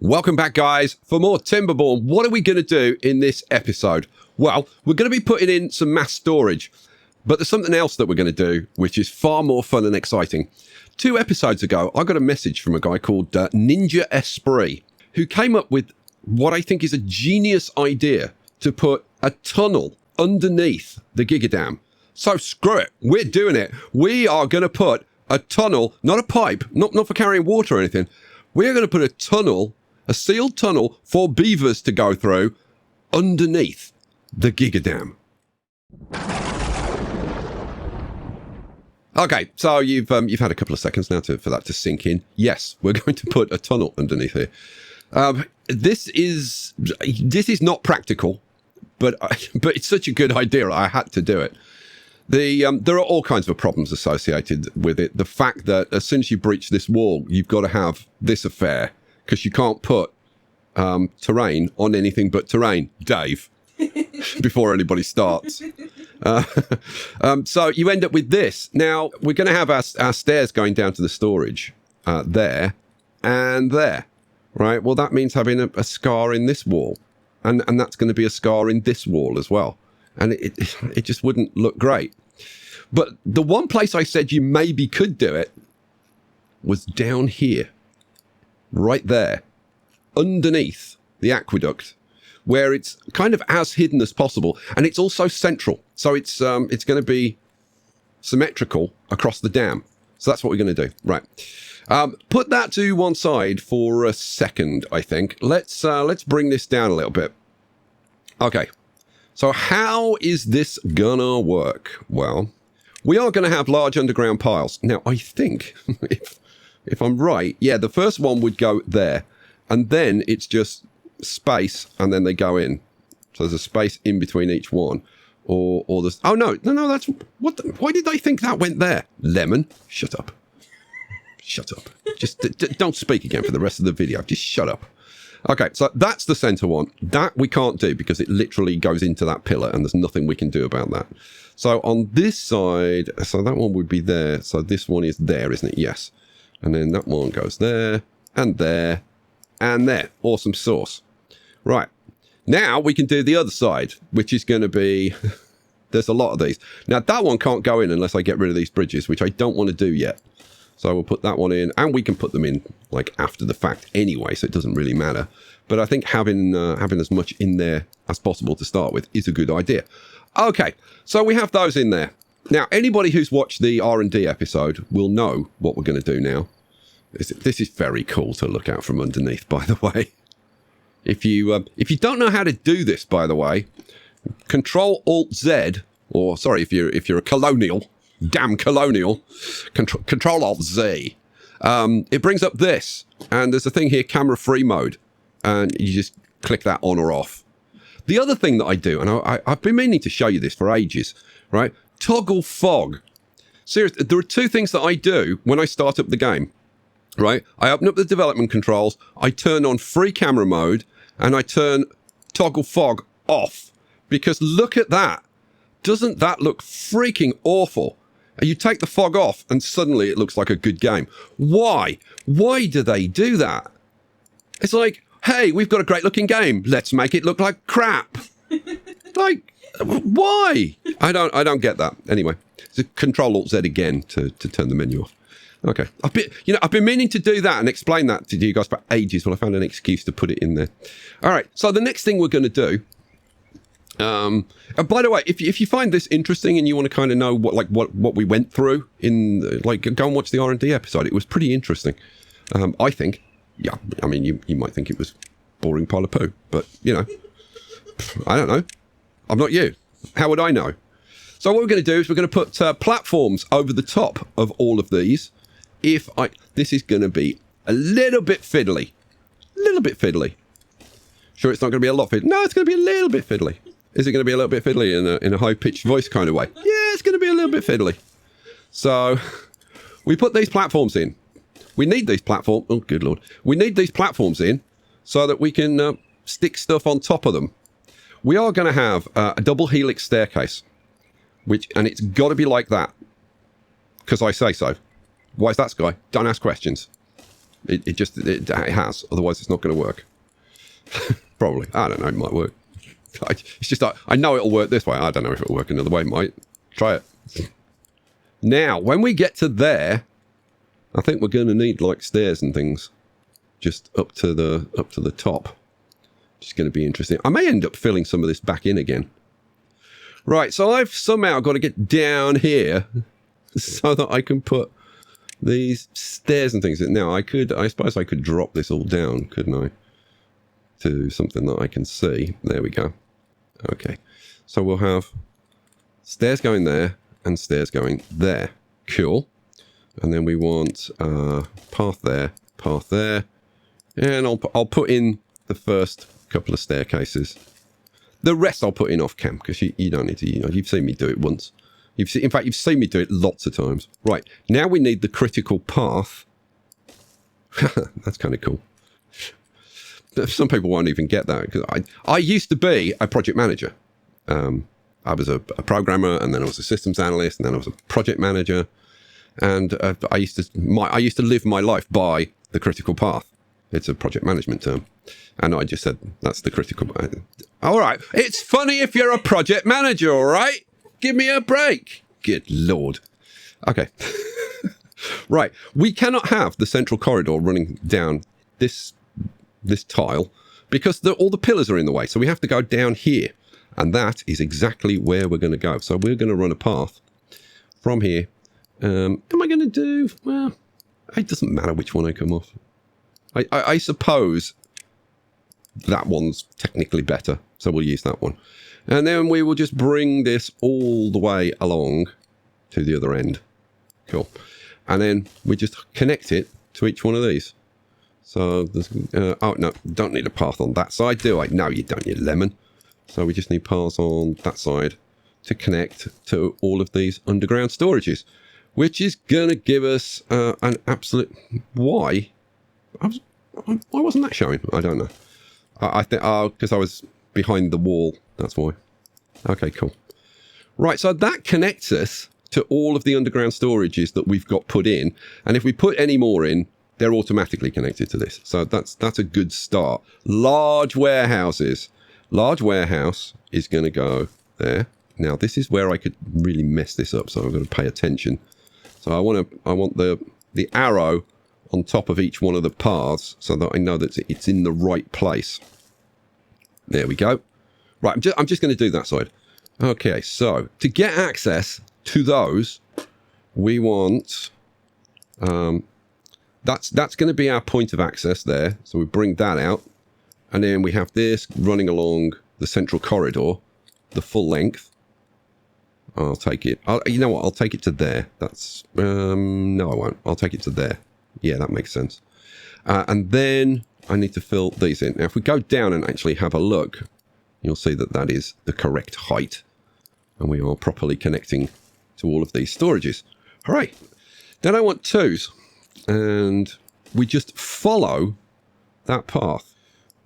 Welcome back, guys, for more TIMBERBORN. What are we going to do in this episode? Well, we're going to be putting in some mass storage, but there's something else that we're going to do, which is far more fun and exciting. 2 episodes ago, I got a message from a guy called Ninja Esprit, who came up with what I think is a genius idea to put a tunnel underneath the GIGA-DAM. So screw it, we're doing it. We are going to put a tunnel, not a pipe, not for carrying water or anything. We're going to put a tunnel, a sealed tunnel for beavers to go through underneath the GIGA-DAM. Okay, so you've had a couple of seconds now for that to sink in. Yes, we're going to put a tunnel underneath here. This is not practical, but it's such a good idea. I had to do it. There are all kinds of problems associated with it. The fact that as soon as you breach this wall, you've got to have this affair because you can't put terrain on anything but terrain, Dave, before anybody starts. So you end up with this. Now, we're going to have our stairs going down to the storage there and there, right? Well, that means having a scar in this wall. And that's going to be a scar in this wall as well. And it just wouldn't look great. But the one place I said you maybe could do it was down here, right there, underneath the aqueduct, where it's kind of as hidden as possible. And it's also central. So it's going to be symmetrical across the dam. So that's what we're going to do. Right. Put that to one side for a second, I think. Let's bring this down a little bit. Okay. So how is this gonna work? Well, we are going to have large underground piles. Now, I think, if I'm right, yeah, the first one would go there. And then it's just space, and then they go in. So there's a space in between each one. Or there's... Oh, no, that's... Why did they think that went there? Lemon, shut up. Shut up. Just don't speak again for the rest of the video. Just shut up. Okay, so that's the center one. That we can't do because it literally goes into that pillar and there's nothing we can do about that. So on this side, so that one would be there. So this one is there, isn't it? Yes. And then that one goes there and there and there. Awesome sauce. Right. Now we can do the other side, which is going to be... There's a lot of these. Now that one can't go in unless I get rid of these bridges, which I don't want to do yet. So we'll put that one in, and we can put them in like after the fact anyway, so it doesn't really matter. But I think having as much in there as possible to start with is a good idea. Okay, so we have those in there. Now, anybody who's watched the R&D episode will know what we're going to do now. This is very cool to look at from underneath, by the way. If you don't know how to do this, by the way, Control-Alt-Z, or sorry, if you're a colonial. Damn colonial. Control-Alt-Z. It brings up this. And there's a thing here, camera free mode. And you just click that on or off. The other thing that I do, and I've been meaning to show you this for ages, right? Toggle fog. Seriously, there are 2 things that I do when I start up the game, right? I open up the development controls, I turn on free camera mode, and I turn toggle fog off. Because look at that. Doesn't that look freaking awful? You take the fog off and suddenly it looks like a good game. Why? Why do they do that? It's like, hey, we've got a great looking game. Let's make it look like crap. Like, why? I don't get that. Anyway, so Control-Alt-Z again to turn the menu off. Okay. I've been meaning to do that and explain that to you guys for ages, but I found an excuse to put it in there. All right. So the next thing we're going to do, and by the way, if you find this interesting and you want to kind of know what we went through in, go and watch the R&D episode. It was pretty interesting. I think. Yeah, I mean, you might think it was boring pile of poo, but I don't know. I'm not you. How would I know? So what we're going to do is we're going to put platforms over the top of all of these. This is going to be a little bit fiddly. Sure, it's not going to be a lot fiddly. No, it's going to be a little bit fiddly. Is it going to be a little bit fiddly in a high-pitched voice kind of way? Yeah, it's going to be a little bit fiddly. So we put these platforms in. We need these platforms. Oh, good Lord. We need these platforms in so that we can stick stuff on top of them. We are going to have a double helix staircase, and it's got to be like that because I say so. Why is that, Sky? Don't ask questions. It has. Otherwise, it's not going to work. Probably. I don't know. It might work. It's just like, I know it'll work this way. I don't know if it'll work another way. It might. Try it. Now, when we get to there, I think we're going to need like stairs and things just up to the top. It's going to be interesting. I may end up filling some of this back in again. Right, so I've somehow got to get down here so that I can put these stairs and things in. Now, I suppose I could drop this all down, couldn't I? To something that I can see. There we go. Okay, so we'll have stairs going there and stairs going there. Cool. And then we want path there, and I'll put in the first couple of staircases. The rest I'll put in off cam because you don't need to. You know, you've seen me do it once. In fact, you've seen me do it lots of times. Right, now we need the critical path. That's kind of cool. Some people won't even get that because I used to be a project manager. I was a programmer, and then I was a systems analyst, and then I was a project manager. And I used to live my life by the critical path. It's a project management term. And I just said, that's the critical path. All right. It's funny if you're a project manager, all right? Give me a break. Good Lord. Okay. Right. We cannot have the central corridor running down this tile because all the pillars are in the way. So we have to go down here. And that is exactly where we're going to go. So we're going to run a path from here. Am I going to do... Well, it doesn't matter which one I come off. I suppose that one's technically better, so we'll use that one. And then we will just bring this all the way along to the other end. Cool. And then we just connect it to each one of these. So, there's... oh, no, don't need a path on that side, do I? No, you don't, you lemon. So we just need paths on that side to connect to all of these underground storages. Which is going to give us an absolute... Why? Why wasn't that showing? I don't know. I think... because I was behind the wall. That's why. Okay, cool. Right, so that connects us to all of the underground storages that we've got put in. And if we put any more in, they're automatically connected to this. So that's a good start. Large warehouses. Large warehouse is going to go there. Now, this is where I could really mess this up, so I've got to pay attention. So I want the arrow on top of each one of the paths so that I know that it's in the right place. There we go. Right, I'm just going to do that side. Okay, so to get access to those, we want... that's going to be our point of access there. So we bring that out. And then we have this running along the central corridor, the full length. I'll take it. You know what? I'll take it to there. That's... no, I won't. I'll take it to there. Yeah, that makes sense. And then I need to fill these in. Now, if we go down and actually have a look, you'll see that that is the correct height. And we are properly connecting to all of these storages. All right. Then I want twos. And we just follow that path.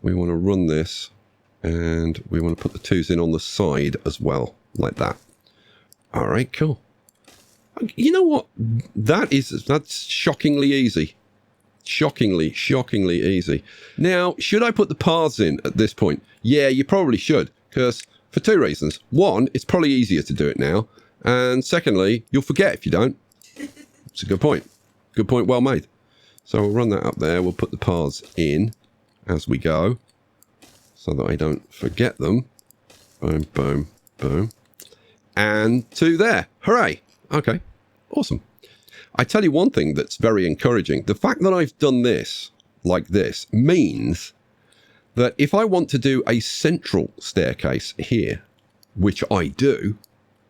We want to run this. And we want to put the twos in on the side as well, like that. All right, cool. You know what? That's shockingly easy. Shockingly easy. Now, should I put the paths in at this point? Yeah, you probably should, because for two reasons. One, it's probably easier to do it now. And secondly, you'll forget if you don't. It's a good point. Good point, well made. So we'll run that up there. We'll put the paths in as we go so that I don't forget them. Boom, boom, boom. And to there. Hooray. Okay. Awesome. I tell you one thing that's very encouraging. The fact that I've done this like this means that if I want to do a central staircase here, which I do,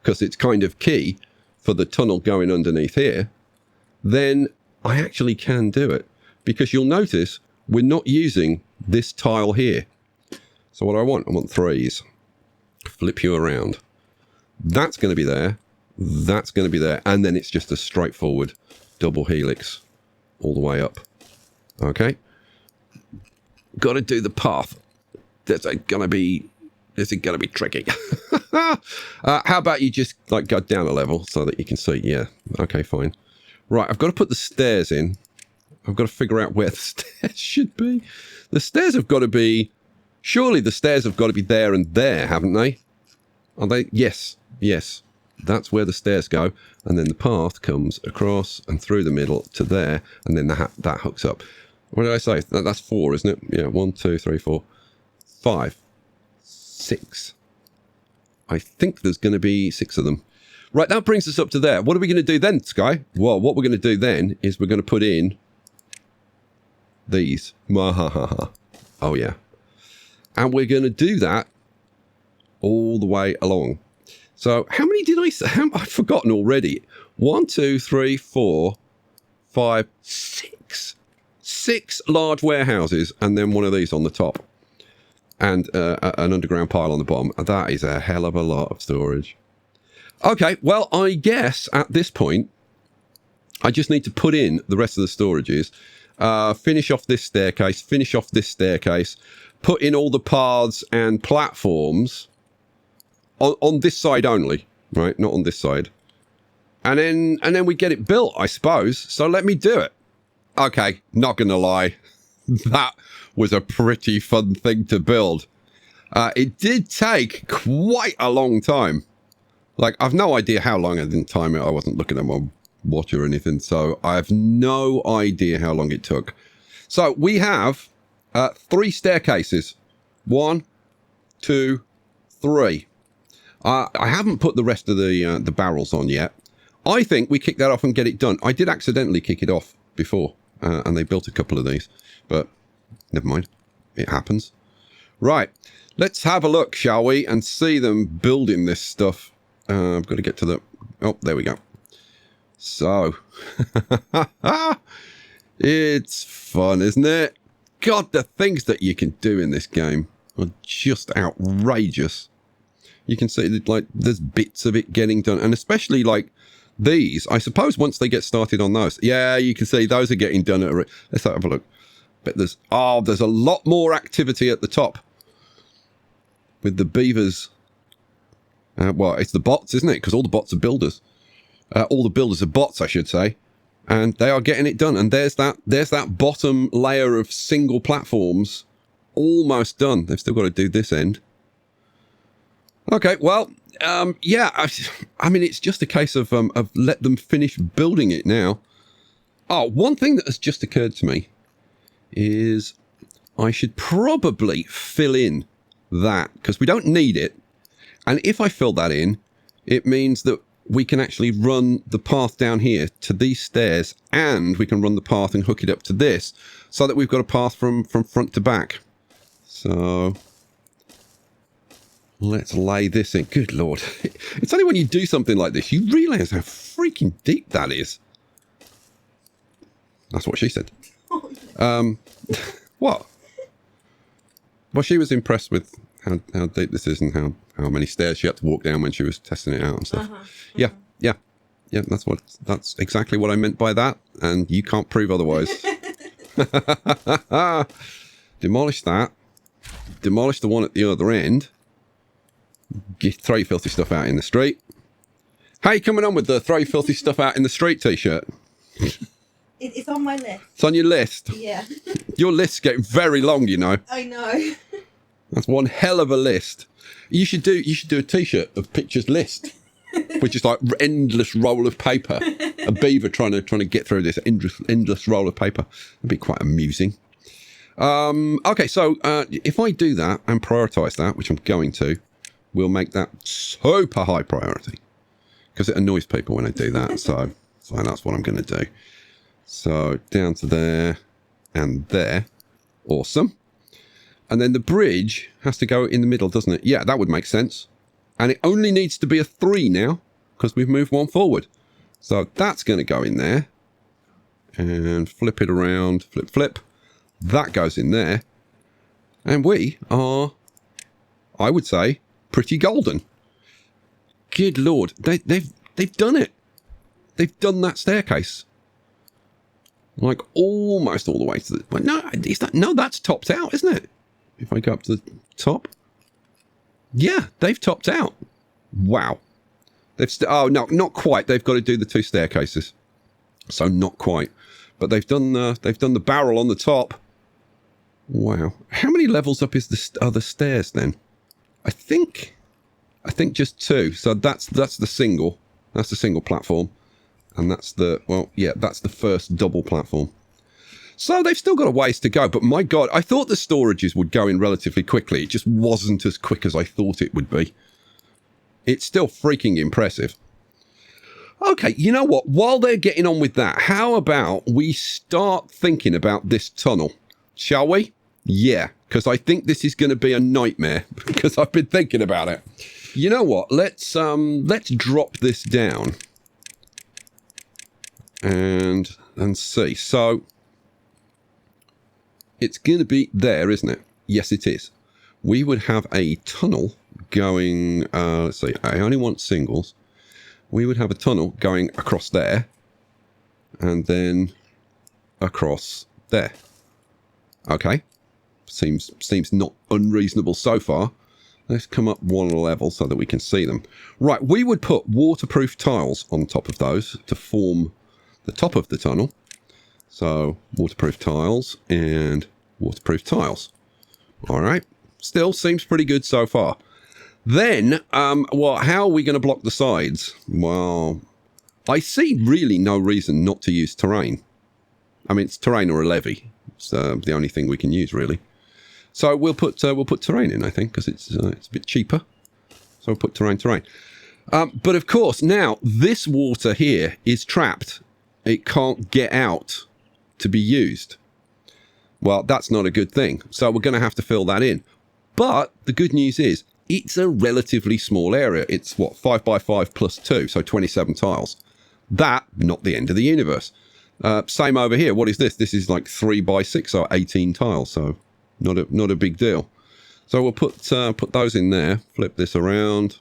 because it's kind of key for the tunnel going underneath here, then I actually can do it. Because you'll notice we're not using this tile here. So what I want threes. Flip you around. That's going to be there. That's going to be there. And then it's just a straightforward double helix all the way up. Okay. Got to do the path. This is going to be tricky. How about you just like go down a level so that you can see? Yeah. Okay, fine. Right. I've got to put the stairs in I've got to figure out where the stairs should be. The stairs have got to be... Surely the stairs have got to be there and there, haven't they? Are they? Yes. Yes. That's where the stairs go. And then the path comes across and through the middle to there. And then that hooks up. What did I say? That's 4, isn't it? Yeah, 1, 2, 3, 4, 5, 6. I think there's going to be 6 of them. Right, that brings us up to there. What are we going to do then, Sky? Well, what we're going to do then is we're going to put in these. Oh, yeah. And we're going to do that all the way along. So how many did I say? I've forgotten already. 1, 2, 3, 4, 5, 6. 6 large warehouses and then one of these on the top. And an underground pile on the bottom. That is a hell of a lot of storage. Okay, well, I guess at this point, I just need to put in the rest of the storages. Finish off this staircase, finish off this staircase, put in all the paths and platforms on this side only, right? Not on this side. And then we get it built, I suppose. So let me do it. Okay, not gonna lie. That was a pretty fun thing to build. It did take quite a long time. Like, I've no idea how long. I didn't time it. I wasn't looking at my watch or anything. So I have no idea how long it took. So we have 3 staircases. 1, 2, 3. I haven't put the rest of the barrels on yet. I think we kick that off and get it done. I did accidentally kick it off before. And they built a couple of these. But never mind. It happens. Right. Let's have a look, shall we? And see them building this stuff. I've got to get to the... Oh, there we go. So. It's fun, isn't it? God, the things that you can do in this game are just outrageous. You can see, like, there's bits of it getting done. And especially, like, these. I suppose once they get started on those. Yeah, you can see those are getting done. Let's have a look. But there's a lot more activity at the top. With the beavers. Well, it's the bots, isn't it? Because all the bots are builders. All the builders are bots, I should say. And they are getting it done. And there's that bottom layer of single platforms almost done. They've still got to do this end. Okay, well, yeah, I mean, it's just a case of let them finish building it now. Oh, one thing that has just occurred to me is I should probably fill in that because we don't need it. And if I fill that in, it means that we can actually run the path down here to these stairs and we can run the path and hook it up to this so that we've got a path from front to back. So let's lay this in. Good Lord. It's only when you do something like this, you realize how freaking deep that is. That's what she said. What? Well, she was impressed with how deep this is and how many stairs she had to walk down when she was testing it out and stuff. Yeah. That's exactly what I meant by that, and you can't prove otherwise. Demolish that. Demolish the one at the other end. Throw your filthy stuff out in the street. Hey, coming on with the throw your filthy stuff out in the street t-shirt? It's on my list. It's on your list? Yeah. Your list's getting very long, you know. I know. That's one hell of a list. You should do a t-shirt of pictures list, which is like endless roll of paper. A beaver trying to get through this endless roll of paper. It'd be quite amusing. Okay, so if I do that and prioritize that, which I'm going to, we'll make that super high priority because it annoys people when I do that. So that's what I'm going to do. So down to there and there. Awesome. And then the bridge has to go in the middle, doesn't it? Yeah, that would make sense. And it only needs to be a 3 now because we've moved one forward. So that's going to go in there. And flip it around. Flip, flip. That goes in there. And we are, I would say, pretty golden. Good Lord. They've done it. They've done that staircase. Like almost all the way to the... Well, no, that's topped out, isn't it? If I go up to the top. Yeah, they've topped out. Wow. Oh, no, not quite. They've got to do the 2 staircases. So not quite. but they've done the barrel on the top. Wow. How many levels up is are the stairs then? I think just 2. So that's the single. That's the single platform. And that's that's the first double platform. So they've still got a ways to go, but my God, I thought the storages would go in relatively quickly. It just wasn't as quick as I thought it would be. It's still freaking impressive. Okay, you know what? While they're getting on with that, how about we start thinking about this tunnel? Shall we? Yeah, because I think this is going to be a nightmare because I've been thinking about it. You know what? Let's drop this down and see. So it's going to be there, isn't it? Yes, it is. We would have a tunnel going, let's see, I only want singles. We would have a tunnel going across there and then across there. Okay. Seems not unreasonable so far. Let's come up one level so that we can see them. Right, we would put waterproof tiles on top of those to form the top of the tunnel. So waterproof tiles and waterproof tiles. All right. Still seems pretty good so far. Then, well, how are we going to block the sides? Well, I see really no reason not to use terrain. I mean, it's terrain or a levee. It's the only thing we can use, really. So we'll put terrain in, I think, because it's a bit cheaper. So we'll put terrain. But of course, now this water here is trapped. It can't get out to be used. Well, that's not a good thing. So we're going to have to fill that in. But the good news is it's a relatively small area. It's what, 5 by 5 plus 2, so 27 tiles. That, not the end of the universe. Same over here. What is this? This is like 3 by 6, so 18 tiles. So not a big deal. So we'll put those in there. Flip this around.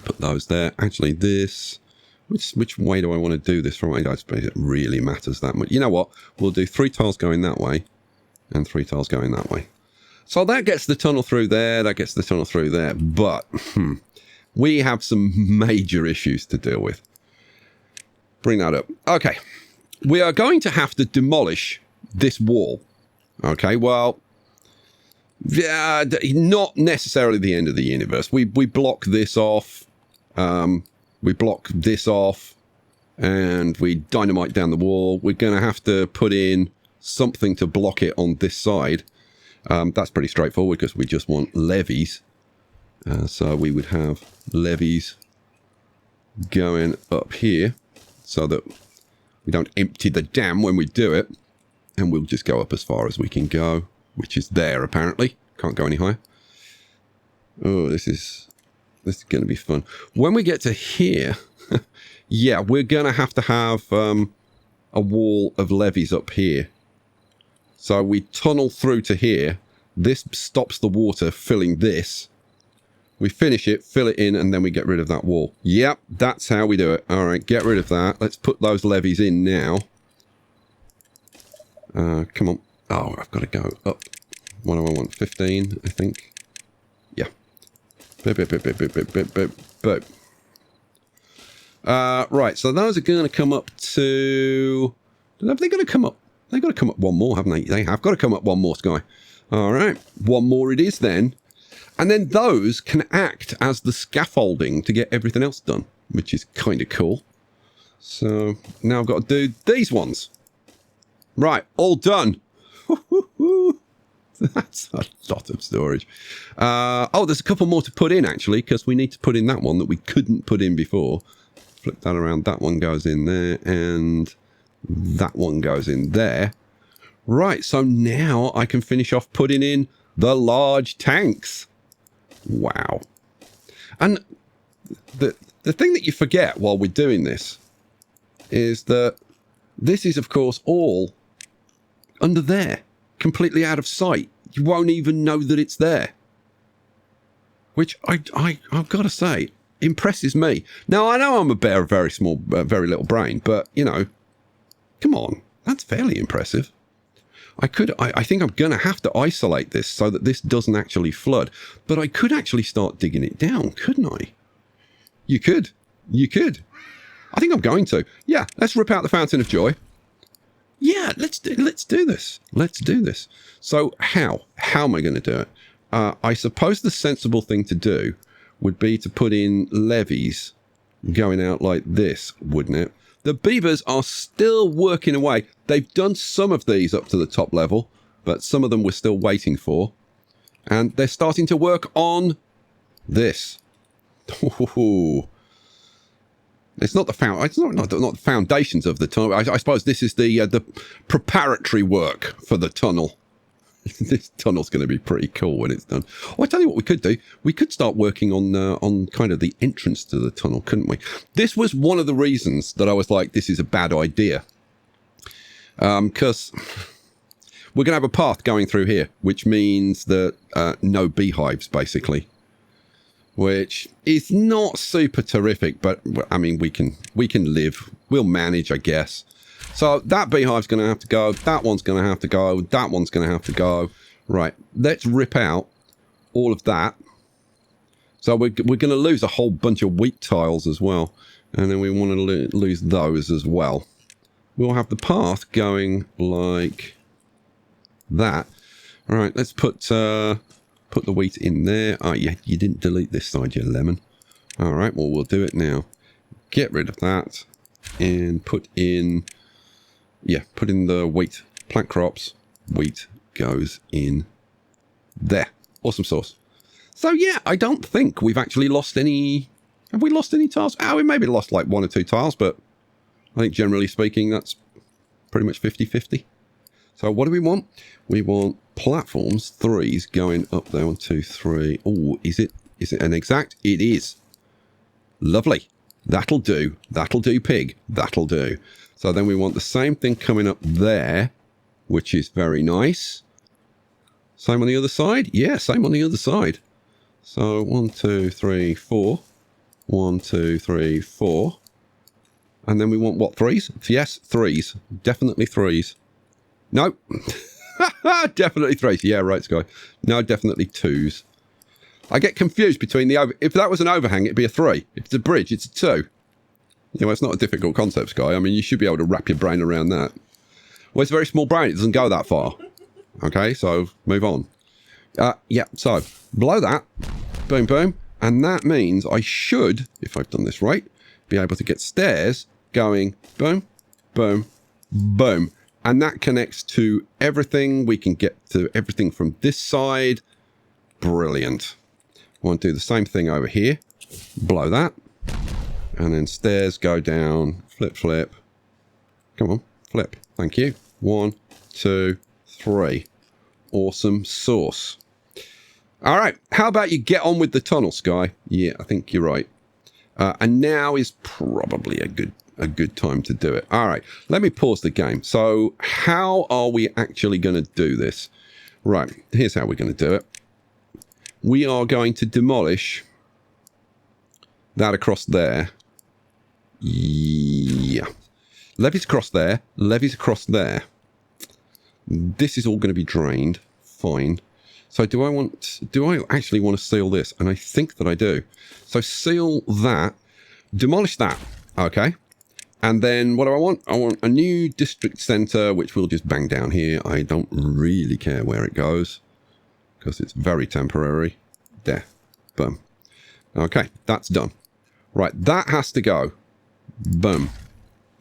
Put those there. Actually, this. Which way do I want to do this from? I don't suppose it really matters that much. You know what? We'll do 3 tiles going that way and 3 tiles going that way. So that gets the tunnel through there. That gets the tunnel through there. But we have some major issues to deal with. Bring that up. Okay. We are going to have to demolish this wall. Okay, well, yeah, not necessarily the end of the universe. We block this off. We block this off. And we dynamite down the wall. We're going to have to put in something to block it on this side. That's pretty straightforward because we just want levees. So we would have levees going up here so that we don't empty the dam when we do it. And we'll just go up as far as we can go, which is there apparently. Can't go any higher. Oh, this is going to be fun. When we get to here, yeah, we're going to have a wall of levees up here. So we tunnel through to here. This stops the water filling this. We finish it, fill it in, and then we get rid of that wall. Yep, that's how we do it. All right, get rid of that. Let's put those levees in now. Come on. Oh, I've got to go up. What do I want? 15, I think. Yeah. Boop. Right, so those are going to come up to... Have they got to come up? They've got to come up one more, haven't they? They have got to come up one more, Sky. All right, one more it is then. And then those can act as the scaffolding to get everything else done, which is kind of cool. So now I've got to do these ones. Right, all done. That's a lot of storage. Oh, there's a couple more to put in, actually, because we need to put in that one that we couldn't put in before. Flip that around. That one goes in there, and that one goes in there. Right, so now I can finish off putting in the large tanks. Wow. And the thing that you forget while we're doing this is that this is, of course, all under there, completely out of sight. You won't even know that it's there. Which I've got to say, impresses me. Now, I know I'm a very small, very little brain, but, you know, come on, that's fairly impressive. I think I'm going to have to isolate this so that this doesn't actually flood. But I could actually start digging it down, couldn't I? You could. I think I'm going to. Yeah, let's rip out the Fountain of Joy. Yeah, let's do this. Let's do this. So how am I going to do it? I suppose the sensible thing to do would be to put in levees going out like this, wouldn't it? The beavers are still working away. They've done some of these up to the top level, but some of them we're still waiting for. And they're starting to work on this. Ooh. It's not the it's not the foundations of the tunnel. I suppose this is the preparatory work for the tunnel. This tunnel's going to be pretty cool when it's done. Oh, I tell you what we could do. We could start working on kind of the entrance to the tunnel, couldn't we? This was one of the reasons that I was like, this is a bad idea. Because we're going to have a path going through here, which means that no beehives, basically. Which is not super terrific, but I mean, we can live. We'll manage, I guess. So that beehive's going to have to go. That one's going to have to go. That one's going to have to go. Right. Let's rip out all of that. So we're going to lose a whole bunch of wheat tiles as well. And then we want to lose those as well. We'll have the path going like that. All right. Let's put the wheat in there. Oh, yeah, you didn't delete this side, you lemon. All right. Well, we'll do it now. Get rid of that and put in... Yeah, put in the wheat. Plant crops. Wheat goes in there. Awesome sauce. So, yeah, I don't think we've actually lost any... Have we lost any tiles? Oh, we maybe lost like 1 or 2 tiles, but I think generally speaking, that's pretty much 50-50. So what do we want? We want platforms, 3s going up there. 1, 2, 3. Oh, is it an exact? It is. Lovely. That'll do. That'll do, pig. That'll do. So then we want the same thing coming up there, which is very nice. Same on the other side? Yeah, same on the other side. So 1, 2, 3, 4. 1, 2, 3, 4. And then we want what, 3s? Yes, 3s. Definitely 3s. No. Definitely 3s. Yeah, right, Sky. No, definitely 2s. I get confused between the... If that was an overhang, it'd be a 3. If it's a bridge, it's a 2. You know, it's not a difficult concept, Sky. I mean, you should be able to wrap your brain around that. Well, it's a very small brain. It doesn't go that far. Okay, so move on. Yeah, so below that, boom, boom. And that means I should, if I've done this right, be able to get stairs going boom, boom, boom. And that connects to everything. We can get to everything from this side. Brilliant. I want to do the same thing over here. Below that. And then stairs go down. Flip, flip. Come on, flip. Thank you. 1, 2, 3. Awesome sauce. All right. How about you get on with the tunnel, Sky? Yeah, I think you're right. And now is probably a good time to do it. All right. Let me pause the game. So how are we actually going to do this? Right. Here's how we're going to do it. We are going to demolish that across there. Yeah. Levees across there. Levees across there. This is all going to be drained. Fine. So do I actually want to seal this? And I think that I do. So seal that. Demolish that. Okay. And then what do I want? I want a new district center, which we'll just bang down here. I don't really care where it goes because it's very temporary. There. Boom. Okay. That's done. Right. That has to go. Boom.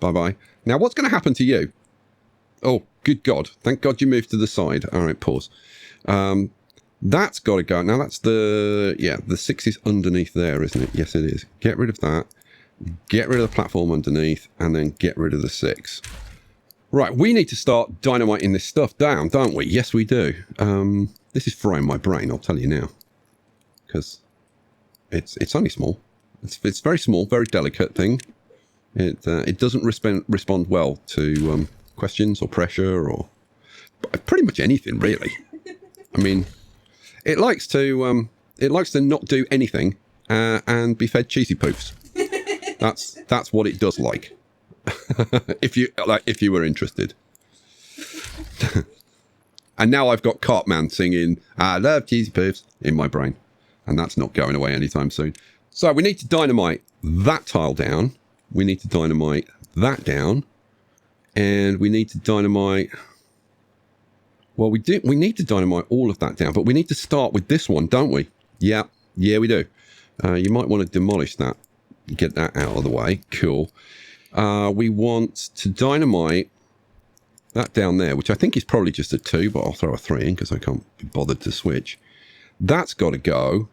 Bye-bye. Now, what's going to happen to you? Oh, good God. Thank God you moved to the side. All right, pause. That's got to go. Now, that's the 6 is underneath there, isn't it? Yes, it is. Get rid of that. Get rid of the platform underneath, and then get rid of the 6. Right, we need to start dynamiting this stuff down, don't we? Yes, we do. This is frying my brain, I'll tell you now. Because it's only small. It's very small, very delicate thing. It doesn't respond well to questions or pressure or pretty much anything, really. I mean, it likes to not do anything and be fed cheesy poofs. That's what it does like. if you were interested. And now I've got Cartman singing "I love cheesy poofs" in my brain, and that's not going away anytime soon. So we need to dynamite that tile down. We need to dynamite that down. And we need to dynamite... Well, we need to dynamite all of that down, but we need to start with this one, don't we? Yeah, we do. You might want to demolish that. Get that out of the way. Cool. We want to dynamite that down there, which I think is probably just a 2, but I'll throw a 3 in because I can't be bothered to switch. That's got to go.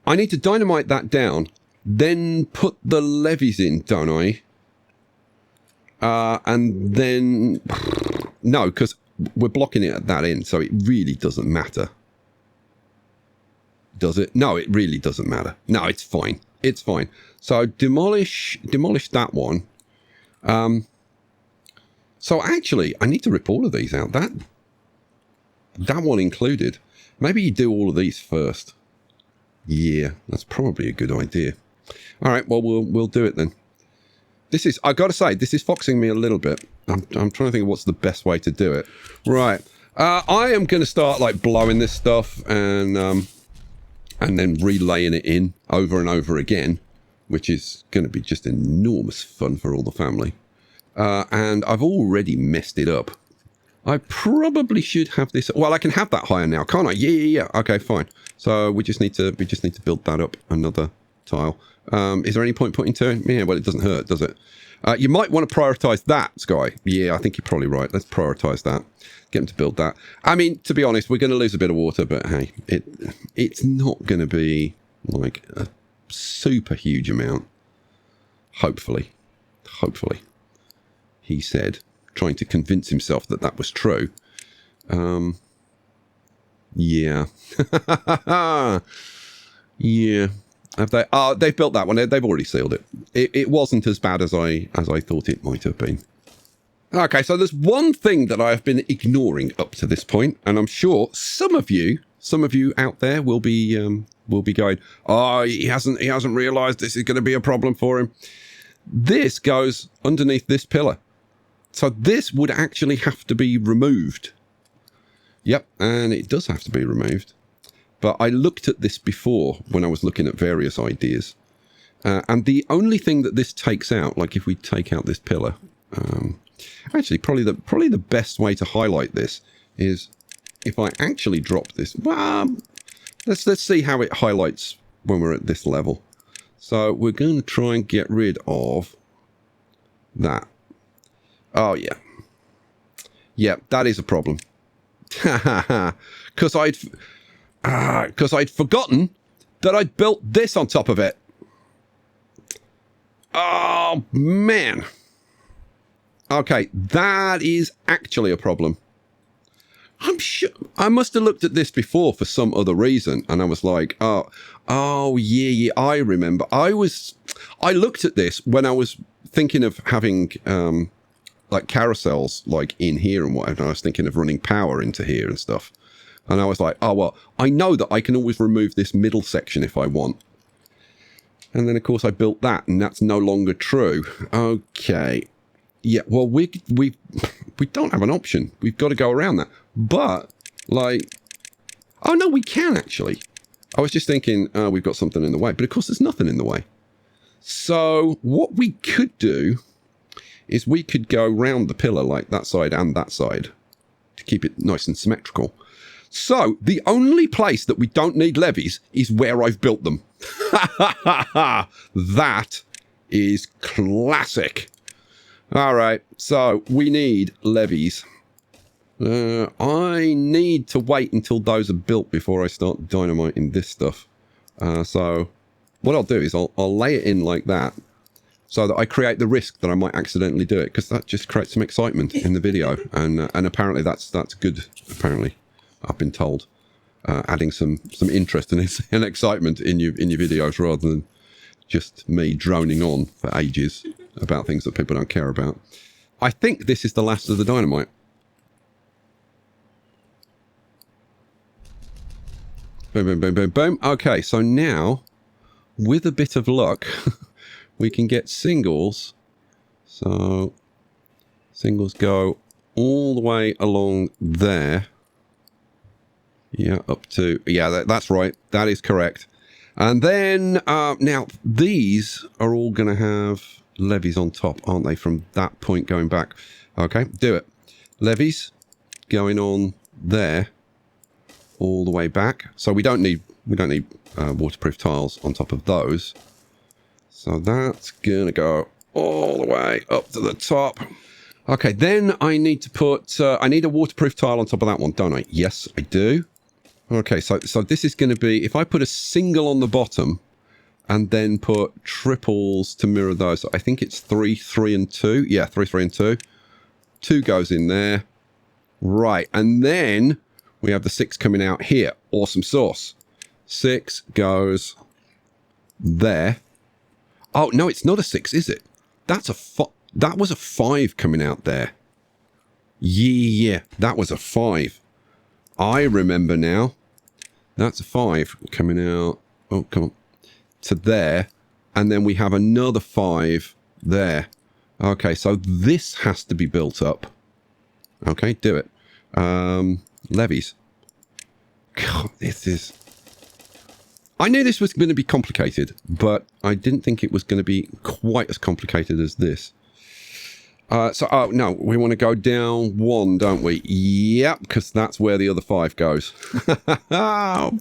I need to dynamite that down, then put the levies in, don't I? And then... No, because we're blocking it at that end, so it really doesn't matter. Does it? No, it really doesn't matter. No, it's fine. It's fine. So demolish that one. So actually, I need to rip all of these out. That one included. Maybe you do all of these first. Yeah, that's probably a good idea. All right, well, we'll do it then. This is, I got to say, this is foxing me a little bit. I'm trying to think of what's the best way to do it. Right. I am going to start like blowing this stuff and then relaying it in over and over again, which is going to be just enormous fun for all the family. And I've already messed it up. I probably should have this. Well, I can have that higher now, can't I? Yeah. Okay, fine. So we just need to build that up another tile. Is there any point putting 2? Yeah, well, it doesn't hurt, does it? You might want to prioritize that, Sky. Yeah, I think you're probably right. Let's prioritize that. Get them to build that. I mean, to be honest, we're going to lose a bit of water, but hey, it's not going to be like a super huge amount. Hopefully. He said, trying to convince himself that that was true. Yeah. Yeah. Have they? Oh, they've built that one. They've already sealed it. It wasn't as bad as I thought it might have been. Okay, so there's one thing that I have been ignoring up to this point, and I'm sure some of you out there will be going, oh, he hasn't realised this is going to be a problem for him. This goes underneath this pillar, so this would actually have to be removed. Yep, and it does have to be removed. But I looked at this before when I was looking at various ideas. And the only thing that this takes out, like if we take out this pillar, actually probably the best way to highlight this is if I actually drop this. Well, let's see how it highlights when we're at this level. So we're going to try and get rid of that. Oh, yeah. Yeah, that is a problem. Because I'd forgotten that I'd built this on top of it. Oh, man. Okay, that is actually a problem. I'm sure I must have looked at this before for some other reason, and I was like, oh, yeah, I remember. I looked at this when I was thinking of having like carousels like in here and whatever. I was thinking of running power into here and stuff. And I was like, oh, well, I know that I can always remove this middle section if I want. And then, of course, I built that, and that's no longer true. Okay. Yeah, well, we don't have an option. We've got to go around that. But, like... Oh, no, we can, actually. I was just thinking, we've got something in the way. But, of course, there's nothing in the way. So, what we could do is we could go round the pillar like that side and that side to keep it nice and symmetrical. So, the only place that we don't need levies is where I've built them. That is classic. All right, so we need levies. I need to wait until those are built before I start dynamiting this stuff. So, what I'll do is I'll lay it in like that so that I create the risk that I might accidentally do it, because that just creates some excitement in the video. And apparently that's good, apparently. I've been told, adding some interest and excitement in your videos rather than just me droning on for ages about things that people don't care about. I think this is the last of the dynamite. Boom, boom, boom, boom, boom. Okay, so now, with a bit of luck, we can get singles. So, singles go all the way along there. Yeah, up to... Yeah, that's right. That is correct. And then, now, these are all going to have levees on top, aren't they, from that point going back? Okay, do it. Levees going on there all the way back. So we don't need waterproof tiles on top of those. So that's gonna go all the way up to the top. Okay, then I need to put I need a waterproof tile on top of that one, don't I? Yes, I do. Okay, so this is going to be, if I put a single on the bottom and then put triples to mirror those, I think it's 3, 3, and 2. Yeah, 3, 3, and 2. 2 goes in there. Right, and then we have the 6 coming out here. Awesome sauce. 6 goes there. Oh, no, it's not a 6, is it? That was a 5 coming out there. Yeah, that was a 5. I remember now. That's a 5 coming out. Oh, come on. To there. And then we have another 5 there. Okay, so this has to be built up. Okay, do it. Levies. God, this is... I knew this was going to be complicated, but I didn't think it was going to be quite as complicated as this. Oh, no, we want to go down 1, don't we? Yep, because that's where the other 5 goes. 5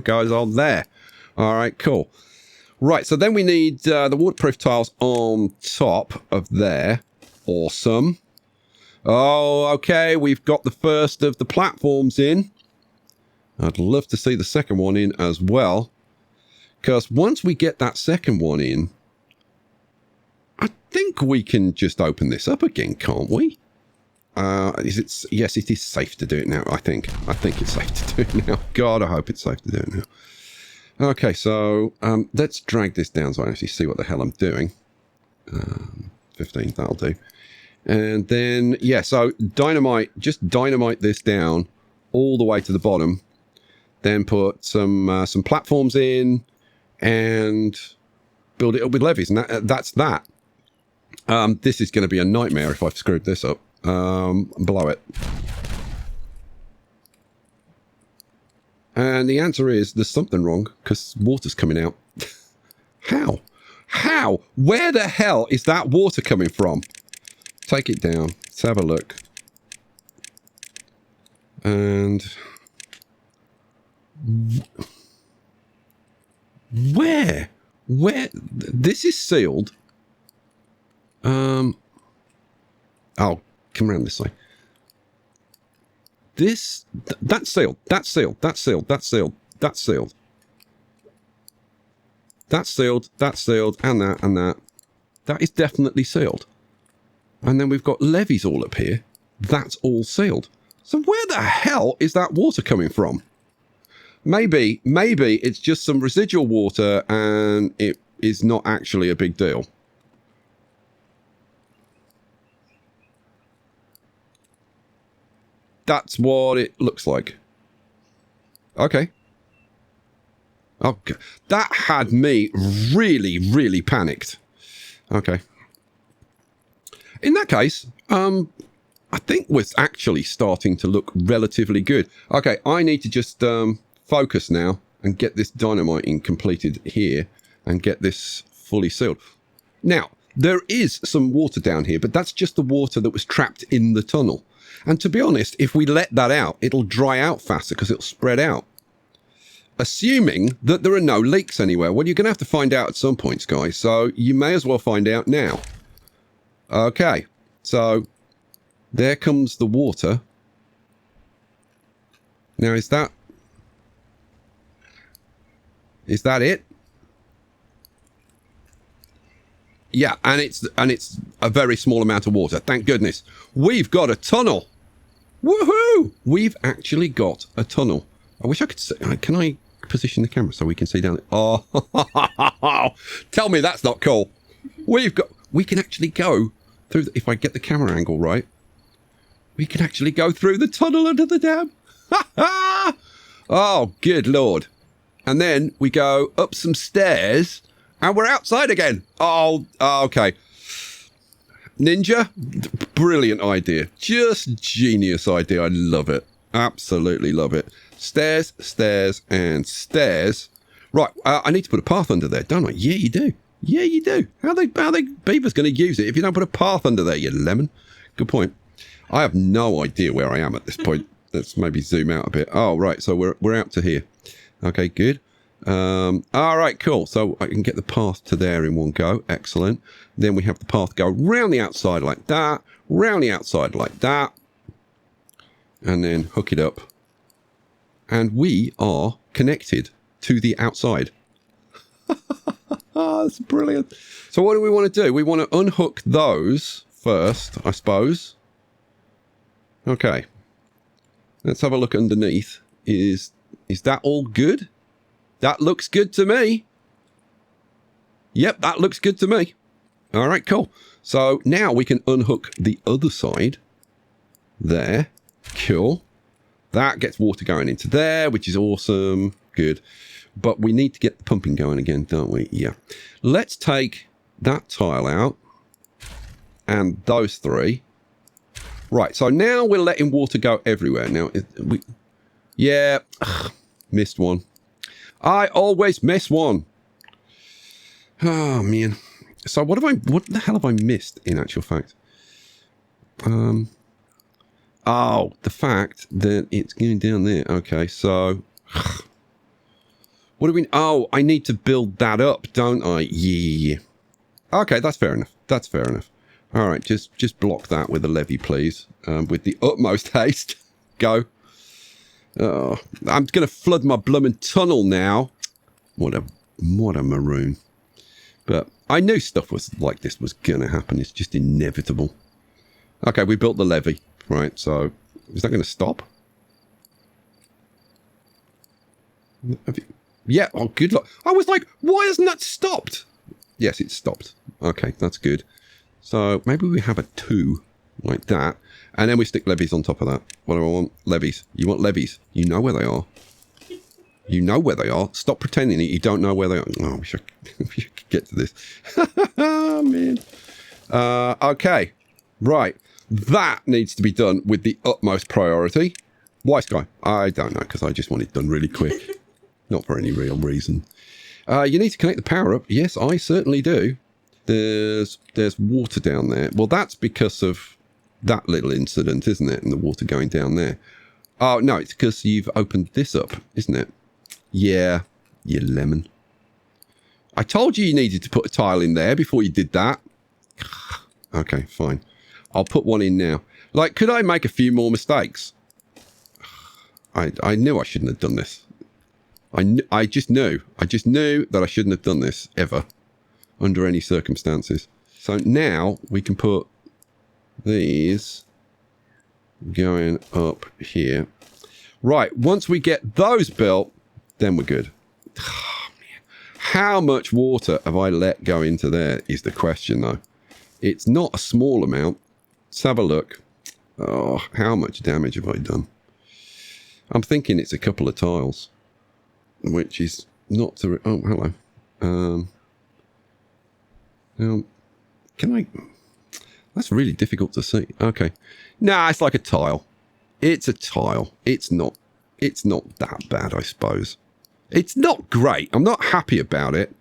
goes on there. All right, cool. Right, so then we need the waterproof tiles on top of there. Awesome. Oh, okay, we've got the first of the platforms in. I'd love to see the second one in as well. Because once we get that second one in, I think we can just open this up again, can't we? Yes, it is safe to do it now, I think. I think it's safe to do it now. God, I hope it's safe to do it now. Okay, so let's drag this down so I actually see what the hell I'm doing. 15, that'll do. And then, yeah, so just dynamite this down all the way to the bottom. Then put some platforms in and build it up with levees. And that's that. This is going to be a nightmare if I've screwed this up. Blow it. And the answer is there's something wrong because water's coming out. How? How? Where the hell is that water coming from? Take it down. Let's have a look. And... Where? This is sealed. Oh, come around this way. That's sealed. That's sealed. That's sealed. That's sealed. That's sealed. That's sealed. That's sealed. And that. And that. That is definitely sealed. And then we've got levees all up here. That's all sealed. So where the hell is that water coming from? Maybe it's just some residual water and it is not actually a big deal. That's what it looks like. Okay. Oh, that had me really, really panicked. Okay. In that case, I think we're actually starting to look relatively good. Okay, I need to just focus now and get this dynamiting completed here and get this fully sealed. Now, there is some water down here, but that's just the water that was trapped in the tunnel. And to be honest, if we let that out, it'll dry out faster because it'll spread out. Assuming that there are no leaks anywhere. Well, you're going to have to find out at some points, guys. So you may as well find out now. Okay, so there comes the water. Now, is that it? Yeah, and it's a very small amount of water. Thank goodness. We've got a tunnel. Woohoo! We've actually got a tunnel. I wish I could see. Can I position the camera so we can see down there? Oh, tell me that's not cool. We can actually go through, if I get the camera angle right, we can actually go through the tunnel under the dam. Oh, good Lord. And then we go up some stairs and we're outside again. Oh, okay. Ninja, brilliant idea. Just genius idea. I love it. Absolutely love it. Stairs, stairs, and stairs. Right, I need to put a path under there, don't I? Yeah, you do. Yeah, you do. How they Beaver's going to use it if you don't put a path under there, you lemon? Good point. I have no idea where I am at this point. Let's maybe zoom out a bit. Oh, right. So we're out to here. Okay, good. All right, cool. So I can get the path to there in one go. Excellent. Then we have the path go round the outside like that, round the outside like that, and then hook it up. And we are connected to the outside. Oh, that's brilliant. So what do we want to do? We want to unhook those first, I suppose. Okay. Let's have a look underneath. Is that all good? That looks good to me. Yep, that looks good to me. All right, cool. So now we can unhook the other side. There. Cool. That gets water going into there, which is awesome. Good. But we need to get the pumping going again, don't we? Yeah. Let's take that tile out. And those three. Right, so now we're letting water go everywhere. Now, yeah, missed one. I always miss one. Oh, man. So what the hell have I missed in actual fact? Oh, the fact that it's going down there. Okay, so what do we, oh, I need to build that up, don't I? Yeah. Okay, that's fair enough. That's fair enough. All right, just block that with a levy, please. With the utmost haste. Go. Oh, I'm going to flood my blooming tunnel now. What a maroon. But I knew stuff was like this was going to happen. It's just inevitable. Okay, we built the levee. Right, so is that going to stop? Yeah, oh, good luck. I was like, why hasn't that stopped? Yes, it's stopped. Okay, that's good. So maybe we have a 2 like that. And then we stick levees on top of that. What do I want? Levees. You want levees. You know where they are. You know where they are. Stop pretending that you don't know where they are. Oh, we should get to this. Oh, man. Okay. Right. That needs to be done with the utmost priority. Why, Sky? I don't know, because I just want it done really quick. Not for any real reason. You need to connect the power up. Yes, I certainly do. There's water down there. Well, that's because of that little incident, isn't it? And the water going down there. Oh, no, it's because you've opened this up, isn't it? Yeah, you lemon. I told you needed to put a tile in there before you did that. Okay, fine. I'll put one in now. Like, could I make a few more mistakes? I knew I shouldn't have done this. I just knew. I just knew that I shouldn't have done this ever. Under any circumstances. So now we can put these going up here. Right, once we get those built, then we're good. Oh, man. How much water have I let go into there is the question, though. It's not a small amount. Let's have a look. Oh, how much damage have I done? I'm thinking it's a couple of tiles, which is not to... Oh, hello. Can I... That's really difficult to see. Okay. Nah, it's like a tile. It's a tile. It's not that bad, I suppose. It's not great. I'm not happy about it,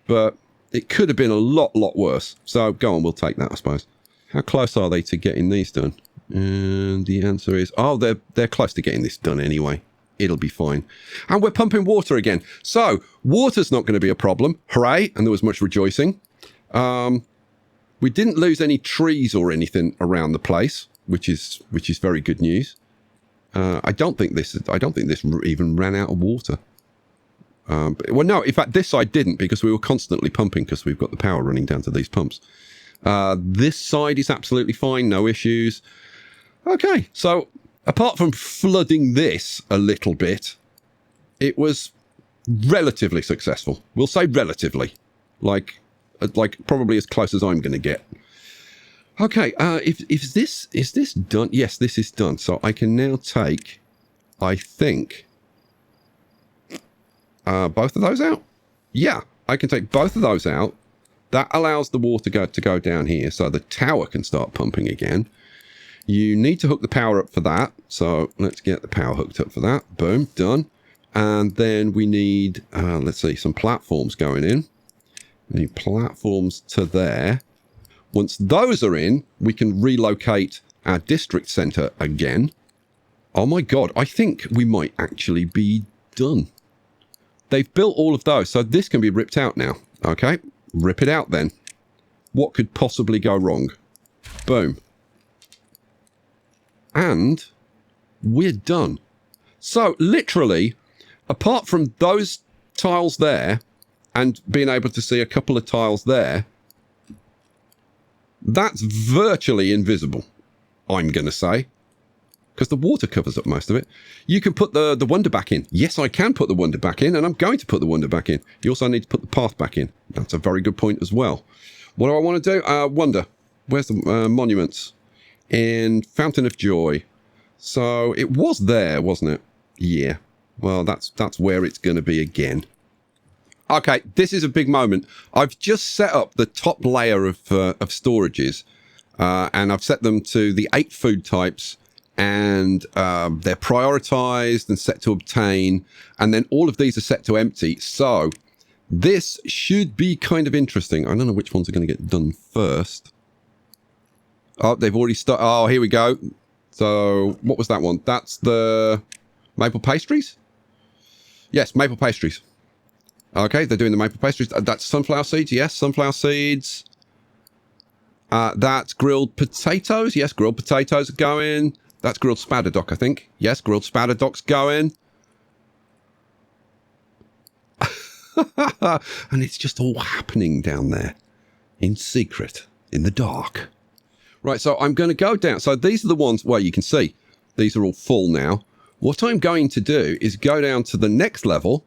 but it could have been a lot worse. So go on, we'll take that, I suppose. How close are they to getting these done? And the answer is, oh, they're close to getting this done anyway. It'll be fine. And we're pumping water again. So water's not going to be a problem. Hooray. And there was much rejoicing. We didn't lose any trees or anything around the place, which is very good news. I don't think this even ran out of water. Well, no, in fact, this side didn't, because we were constantly pumping because we've got the power running down to these pumps. This side is absolutely fine, no issues. Okay, so apart from flooding this a little bit, it was relatively successful. We'll say relatively, like probably as close as I'm going to get. Okay, is this done? Yes, this is done. So I can now take, I think, both of those out. Yeah, I can take both of those out. That allows the water to go down here, so the tower can start pumping again. You need to hook the power up for that. So let's get the power hooked up for that. Boom, done. And then we need, let's see, some platforms going in. We need platforms to there. Once those are in, we can relocate our district center again. Oh my god, I think we might actually be done. They've built all of those, so this can be ripped out now. Okay, rip it out then. What could possibly go wrong? Boom. And we're done. So literally, apart from those tiles there and being able to see a couple of tiles there, that's virtually invisible, I'm going to say, because the water covers up most of it. You can put the wonder back in. Yes, I can put the wonder back in, and I'm going to put the wonder back in. You also need to put the path back in. That's a very good point as well. What do I want to do? Wonder. Where's the monuments? In Fountain of Joy. So it was there, wasn't it? Yeah. Well, that's where it's going to be again. Okay, this is a big moment. I've just set up the top layer of storages, and I've set them to the 8 food types, and they're prioritized and set to obtain, and then all of these are set to empty. So this should be kind of interesting. I don't know which ones are going to get done first. Oh, they've already started. Oh, here we go. So what was that one? That's the maple pastries? Yes, maple pastries. Okay, they're doing the maple pastries. That's sunflower seeds. Yes, sunflower seeds. That's grilled potatoes. Yes, grilled potatoes are going. That's grilled spadadoc, I think. Yes, grilled spadadoc's going. And it's just all happening down there in secret, in the dark. Right, so I'm going to go down. So these are the ones, well, you can see these are all full now. What I'm going to do is go down to the next level.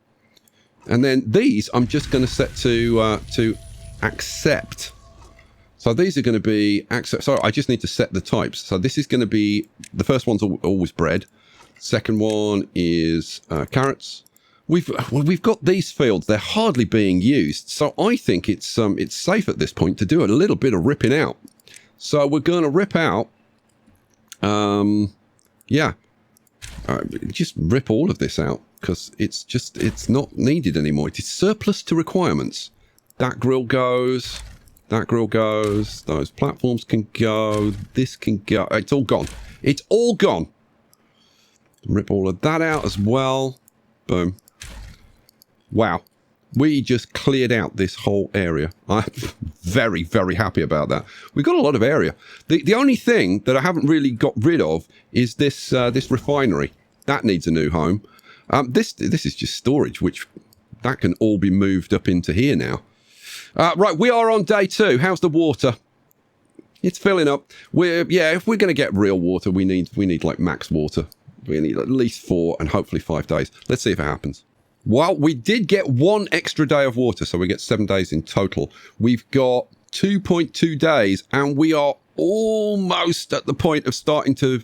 And then these I'm just going to set to accept. So these are going to be accept. Sorry, I just need to set the types. So this is going to be, the first one's always bread. Second one is carrots. We've got these fields. They're hardly being used. So I think it's safe at this point to do a little bit of ripping out. So we're going to rip out. Yeah. Just rip all of this out. Because it's not needed anymore. It is surplus to requirements. That grill goes. That grill goes. Those platforms can go. This can go. It's all gone. It's all gone. Rip all of that out as well. Boom. Wow. We just cleared out this whole area. I'm very, very happy about that. We've got a lot of area. The only thing that I haven't really got rid of is this refinery. That needs a new home. This is just storage, which that can all be moved up into here now. Right, we are on day 2. How's the water? It's filling up. If we're going to get real water, we need like max water. We need at least 4 and hopefully 5 days. Let's see if it happens. Well, we did get 1 extra day of water, so we get 7 days in total. We've got 2.2 days, and we are almost at the point of starting to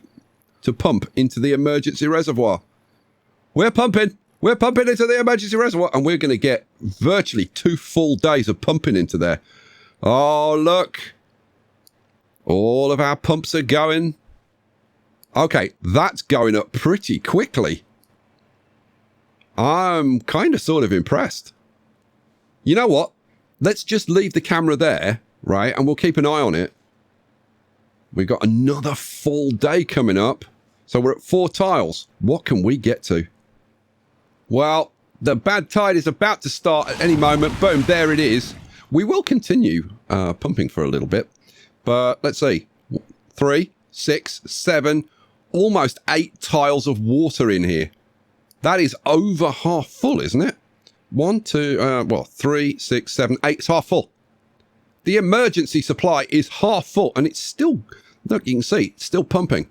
pump into the emergency reservoir. We're pumping into the emergency reservoir, and we're going to get virtually 2 full days of pumping into there. Oh, look. All of our pumps are going. Okay, that's going up pretty quickly. I'm kind of sort of impressed. You know what? Let's just leave the camera there, right? And we'll keep an eye on it. We've got another full day coming up. So we're at 4 tiles. What can we get to? Well, the bad tide is about to start at any moment. Boom, there it is. We will continue pumping for a little bit. But let's see. 3, 6, 7, almost 8 tiles of water in here. That is over half full, isn't it? 1, 2, 3, 6, 7, 8. It's half full. The emergency supply is half full, and it's still, look, you can see, it's still pumping.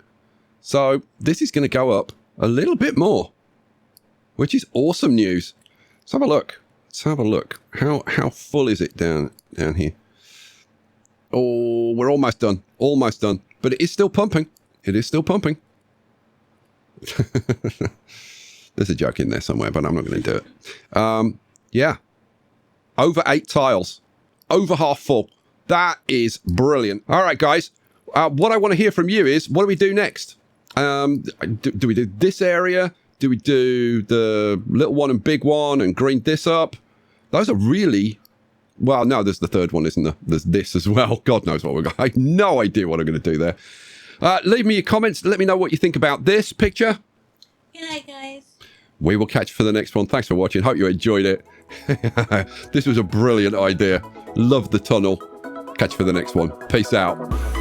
So this is going to go up a little bit more, which is awesome news. Let's have a look. Let's have a look. How full is it down here? Oh, we're almost done. Almost done. But it is still pumping. It is still pumping. There's a joke in there somewhere, but I'm not going to do it. Yeah. Over 8 tiles. Over half full. That is brilliant. All right, guys. What I want to hear from you is, what do we do next? Do we do this area? Do we do the little one and big one and green this up? Those are really Well, no, there's the third one, isn't there? There's this as well. God knows what we're going to... I have no idea what I'm going to do there. Leave me your comments. Let me know what you think about this picture. Good night, guys. We will catch you for the next one. Thanks for watching. Hope you enjoyed it. This was a brilliant idea. Love the tunnel. Catch you for the next one. Peace out.